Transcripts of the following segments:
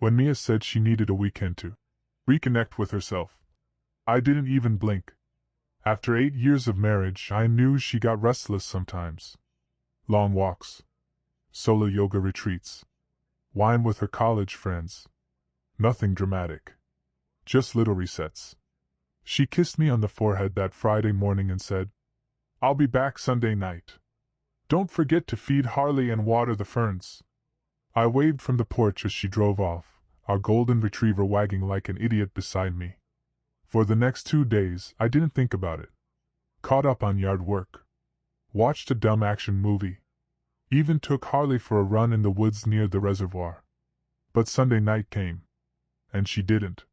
When Mia said she needed a weekend to reconnect with herself, I didn't even blink. After 8 years of marriage, I knew she got restless sometimes. Long walks, solo yoga retreats, wine with her college friends. Nothing dramatic. Just little resets. She kissed me on the forehead that Friday morning and said, "I'll be back Sunday night. Don't forget to feed Harley and water the ferns." I waved from the porch as she drove off, our golden retriever wagging like an idiot beside me. For the next 2 days, I didn't think about it. Caught up on yard work. Watched a dumb action movie. Even took Harley for a run in the woods near the reservoir. But Sunday night came. And she didn't.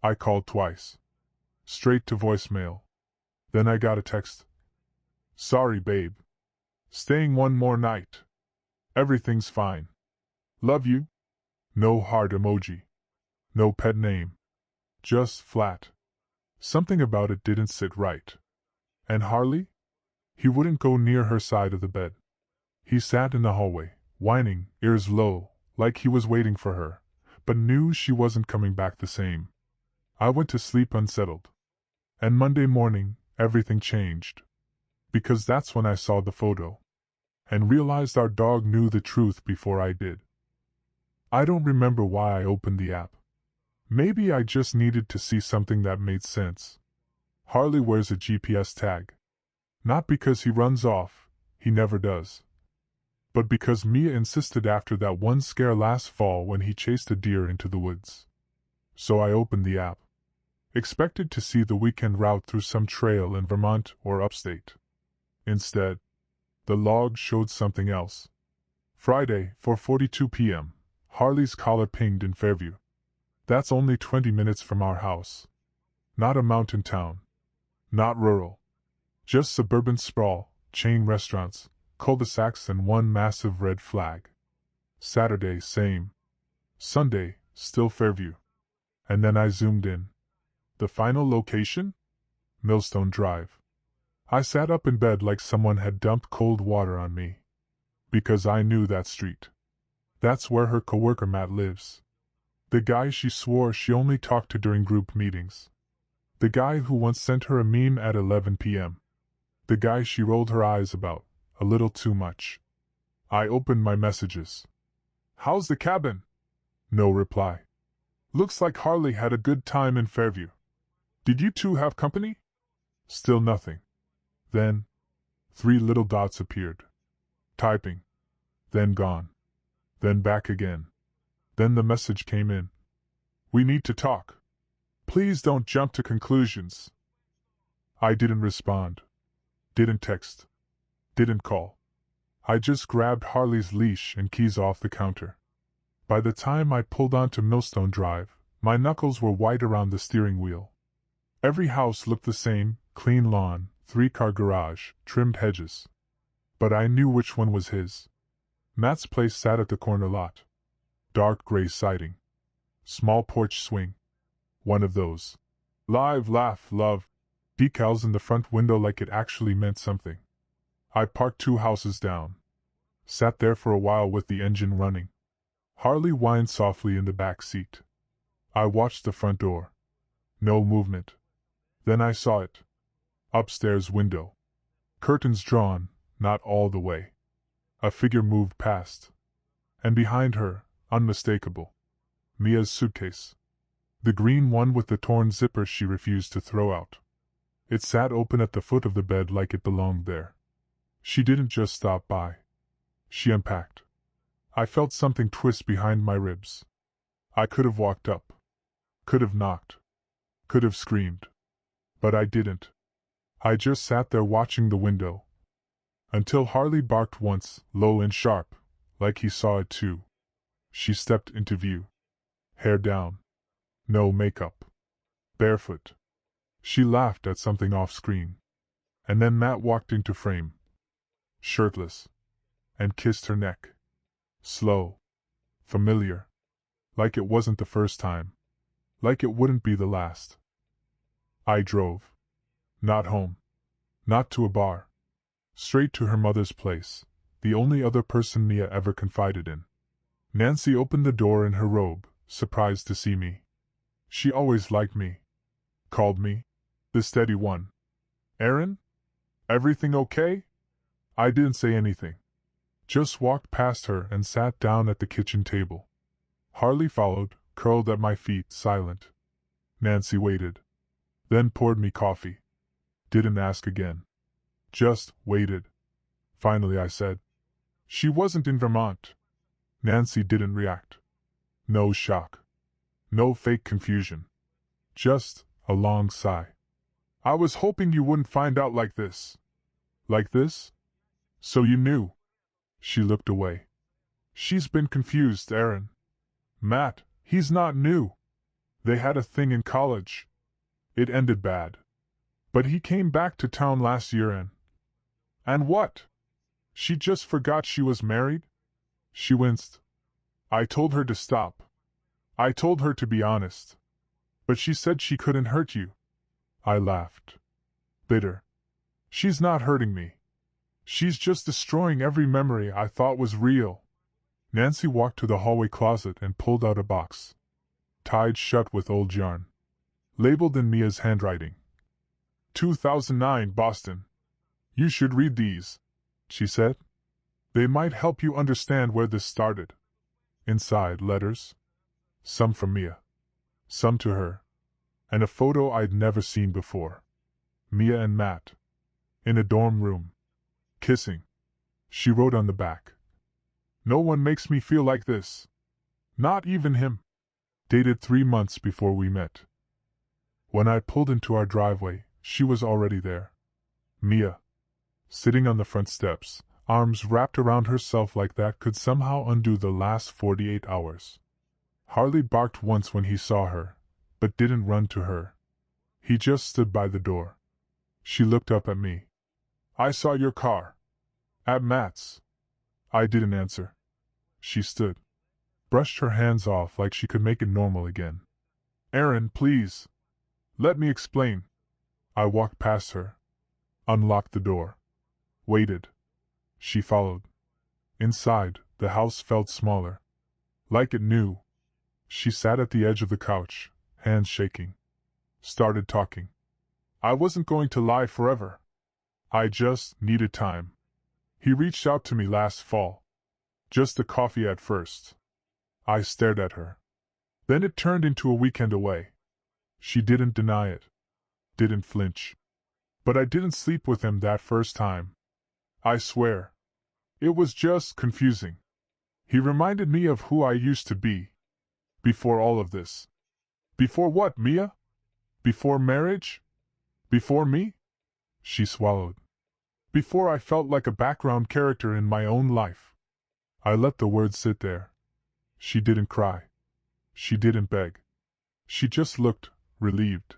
I called twice. Straight to voicemail. Then I got a text. "Sorry, babe. Staying one more night. Everything's fine. Love you." No heart emoji. No pet name. Just flat. Something about it didn't sit right. And Harley? He wouldn't go near her side of the bed. He sat in the hallway, whining, ears low, like he was waiting for her, but knew she wasn't coming back the same. I went to sleep unsettled. And Monday morning, everything changed. Because that's when I saw the photo. And realized our dog knew the truth before I did. I don't remember why I opened the app. Maybe I just needed to see something that made sense. Harley wears a GPS tag. Not because he runs off, he never does. But because Mia insisted after that one scare last fall when he chased a deer into the woods. So I opened the app. Expected to see the weekend route through some trail in Vermont or upstate. Instead, the log showed something else. Friday, 4:42 p.m. Harley's collar pinged in Fairview. That's only 20 minutes from our house. Not a mountain town. Not rural. Just suburban sprawl, chain restaurants, cul-de-sacs and one massive red flag. Saturday, same. Sunday, still Fairview. And then I zoomed in. The final location? Millstone Drive. I sat up in bed like someone had dumped cold water on me. Because I knew that street. That's where her coworker Matt lives. The guy she swore she only talked to during group meetings. The guy who once sent her a meme at 11 p.m. The guy she rolled her eyes about, a little too much. I opened my messages. "How's the cabin?" No reply. "Looks like Harley had a good time in Fairview. Did you two have company?" Still nothing. Then, 3 little dots appeared. Typing. Then gone. Then back again. Then the message came in. "We need to talk. Please don't jump to conclusions." I didn't respond. Didn't text. Didn't call. I just grabbed Harley's leash and keys off the counter. By the time I pulled onto Millstone Drive, my knuckles were white around the steering wheel. Every house looked the same, clean lawn, 3-car garage, trimmed hedges. But I knew which one was his. Matt's place sat at the corner lot. Dark gray siding. Small porch swing. One of those "Live, laugh, love" decals in the front window like it actually meant something. I parked 2 houses down. Sat there for a while with the engine running. Harley whined softly in the back seat. I watched the front door. No movement. Then I saw it. Upstairs window. Curtains drawn, not all the way. A figure moved past. And behind her, unmistakable, Mia's suitcase. The green one with the torn zipper she refused to throw out. It sat open at the foot of the bed like it belonged there. She didn't just stop by. She unpacked. I felt something twist behind my ribs. I could have walked up. Could have knocked. Could have screamed. But I didn't. I just sat there watching the window. Until Harley barked once, low and sharp, like he saw it too. She stepped into view. Hair down. No makeup. Barefoot. She laughed at something off-screen. And then Matt walked into frame. Shirtless. And kissed her neck. Slow. Familiar. Like it wasn't the first time. Like it wouldn't be the last. I drove. Not home. Not to a bar. Straight to her mother's place, the only other person Mia ever confided in. Nancy opened the door in her robe, surprised to see me. She always liked me. Called me the steady one. Aaron? Everything okay? I didn't say anything. Just walked past her and sat down at the kitchen table. Harley followed, curled at my feet, silent. Nancy waited. Then poured me coffee. Didn't ask again. Just waited. Finally I said, "She wasn't in Vermont." Nancy didn't react. No shock. No fake confusion. Just a long sigh. "I was hoping you wouldn't find out like this." "Like this? So you knew?" She looked away. "She's been confused, Aaron. Matt, he's not new. They had a thing in college. It ended bad. But he came back to town last year and what? She just forgot she was married?" She winced. "I told her to stop. I told her to be honest. But she said she couldn't hurt you." I laughed. Bitter. "She's not hurting me. She's just destroying every memory I thought was real." Nancy walked to the hallway closet and pulled out a box. Tied shut with old yarn. Labeled in Mia's handwriting. 2009 Boston. "You should read these," she said. "They might help you understand where this started." Inside, letters. Some from Mia. Some to her. And a photo I'd never seen before. Mia and Matt. In a dorm room. Kissing. She wrote on the back. "No one makes me feel like this. Not even him." Dated 3 months before we met. When I pulled into our driveway, she was already there. Mia. Sitting on the front steps, arms wrapped around herself like that could somehow undo the last 48 hours. Harley barked once when he saw her, but didn't run to her. He just stood by the door. She looked up at me. "I saw your car. At Matt's." I didn't answer. She stood. Brushed her hands off like she could make it normal again. "Aaron, please. Let me explain." I walked past her. Unlocked the door. Waited. She followed. Inside, the house felt smaller. Like it knew. She sat at the edge of the couch, hands shaking. Started talking. "I wasn't going to lie forever. I just needed time. He reached out to me last fall. Just a coffee at first." I stared at her. "Then it turned into a weekend away." She didn't deny it. Didn't flinch. "But I didn't sleep with him that first time. I swear. It was just confusing. He reminded me of who I used to be. Before all of this." "Before what, Mia? Before marriage? Before me?" She swallowed. "Before I felt like a background character in my own life." I let the words sit there. She didn't cry. She didn't beg. She just looked relieved.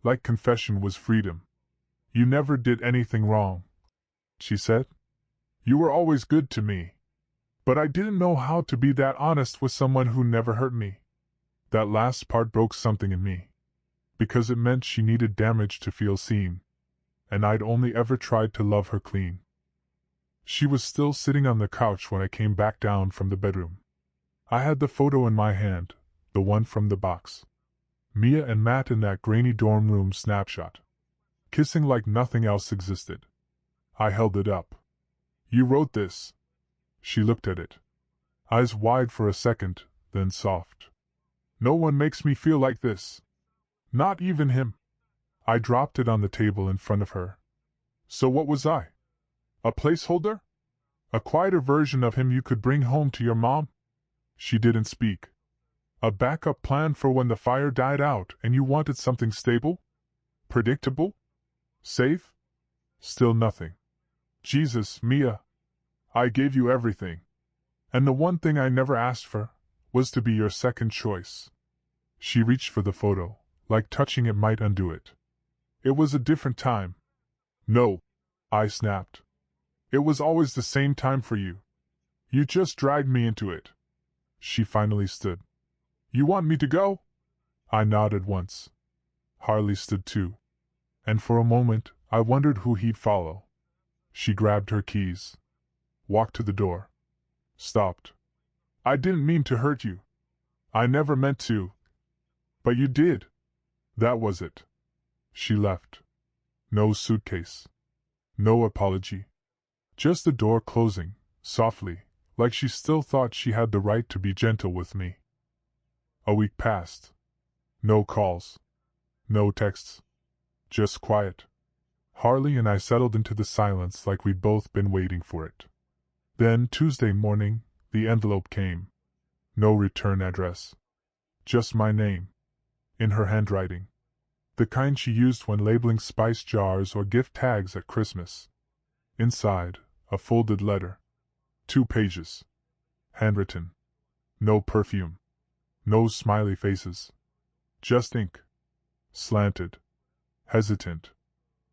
Like confession was freedom. "You never did anything wrong," she said. "You were always good to me. But I didn't know how to be that honest with someone who never hurt me." That last part broke something in me. Because it meant she needed damage to feel seen. And I'd only ever tried to love her clean. She was still sitting on the couch when I came back down from the bedroom. I had the photo in my hand, the one from the box. Mia and Matt in that grainy dorm room snapshot. Kissing like nothing else existed. I held it up. "You wrote this." She looked at it. Eyes wide for a second, then soft. "No one makes me feel like this. Not even him." I dropped it on the table in front of her. "So what was I? A placeholder? A quieter version of him you could bring home to your mom?" She didn't speak. "A backup plan for when the fire died out and you wanted something stable? Predictable? Safe?" Still nothing. "Jesus, Mia. I gave you everything. And the one thing I never asked for was to be your second choice." She reached for the photo, like touching it might undo it. "It was a different time." "No," I snapped. "It was always the same time for you. You just dragged me into it." She finally stood. "You want me to go?" I nodded once. Harley stood too. And for a moment, I wondered who he'd follow. She grabbed her keys. Walked to the door. Stopped. "I didn't mean to hurt you. I never meant to. But you did. That was it. She left. No suitcase. No apology. Just the door closing, softly, like she still thought she had the right to be gentle with me. A week passed. No calls. No texts. Just quiet. Harley and I settled into the silence like we'd both been waiting for it. Then, Tuesday morning, the envelope came. No return address. Just my name. In her handwriting. The kind she used when labeling spice jars or gift tags at Christmas. Inside, a folded letter. 2 pages. Handwritten. No perfume. No smiley faces. Just ink. Slanted. Hesitant.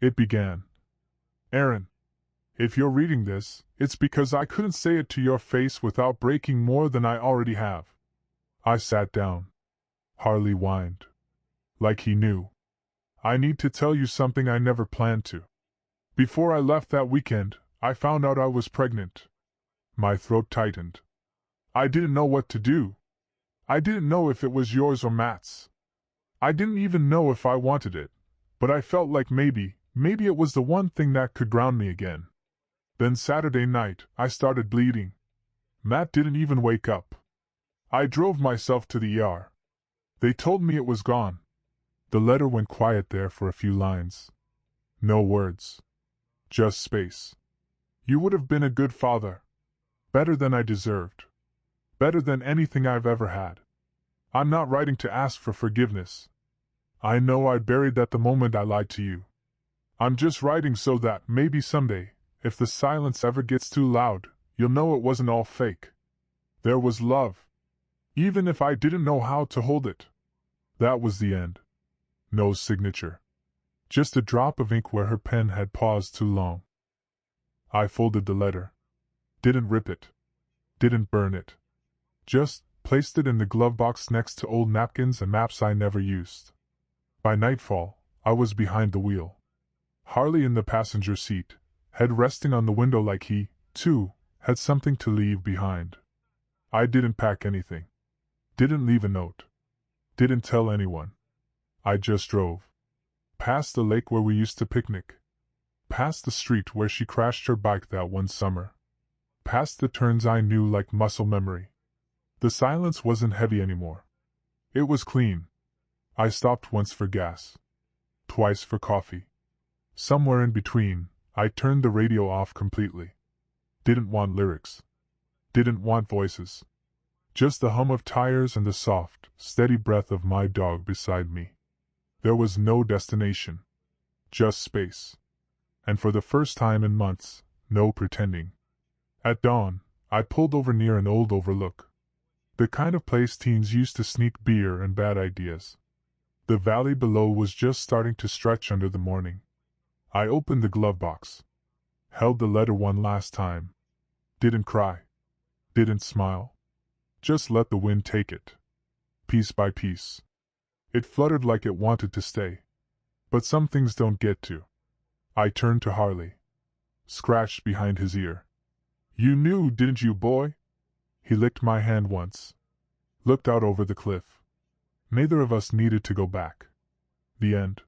It began. Aaron, if you're reading this, it's because I couldn't say it to your face without breaking more than I already have. I sat down. Harley whined. Like he knew. I need to tell you something I never planned to. Before I left that weekend, I found out I was pregnant. My throat tightened. I didn't know what to do. I didn't know if it was yours or Matt's. I didn't even know if I wanted it, but I felt like maybe it was the one thing that could ground me again. Then Saturday night, I started bleeding. Matt didn't even wake up. I drove myself to the ER. They told me it was gone. The letter went quiet there for a few lines. No words. Just space. You would have been a good father. Better than I deserved. Better than anything I've ever had. I'm not writing to ask for forgiveness. I know I buried that the moment I lied to you. I'm just writing so that maybe someday, if the silence ever gets too loud, you'll know it wasn't all fake. There was love. Even if I didn't know how to hold it. That was the end. No signature. Just a drop of ink where her pen had paused too long. I folded the letter. Didn't rip it. Didn't burn it. Just placed it in the glove box next to old napkins and maps I never used. By nightfall, I was behind the wheel. Harley in the passenger seat, head resting on the window like he, too, had something to leave behind. I didn't pack anything. Didn't leave a note. Didn't tell anyone. I just drove. Past the lake where we used to picnic. Past the street where she crashed her bike that one summer. Past the turns I knew like muscle memory. The silence wasn't heavy anymore. It was clean. I stopped once for gas. Twice for coffee. Somewhere in between, I turned the radio off completely. Didn't want lyrics. Didn't want voices. Just the hum of tires and the soft, steady breath of my dog beside me. There was no destination. Just space. And for the first time in months, no pretending. At dawn, I pulled over near an old overlook. The kind of place teens used to sneak beer and bad ideas. The valley below was just starting to stretch under the morning. I opened the glove box. Held the letter one last time. Didn't cry. Didn't smile. Just let the wind take it. Piece by piece. It fluttered like it wanted to stay. But some things don't get to. I turned to Harley. Scratched behind his ear. You knew, didn't you, boy? He licked my hand once. Looked out over the cliff. Neither of us needed to go back. The end.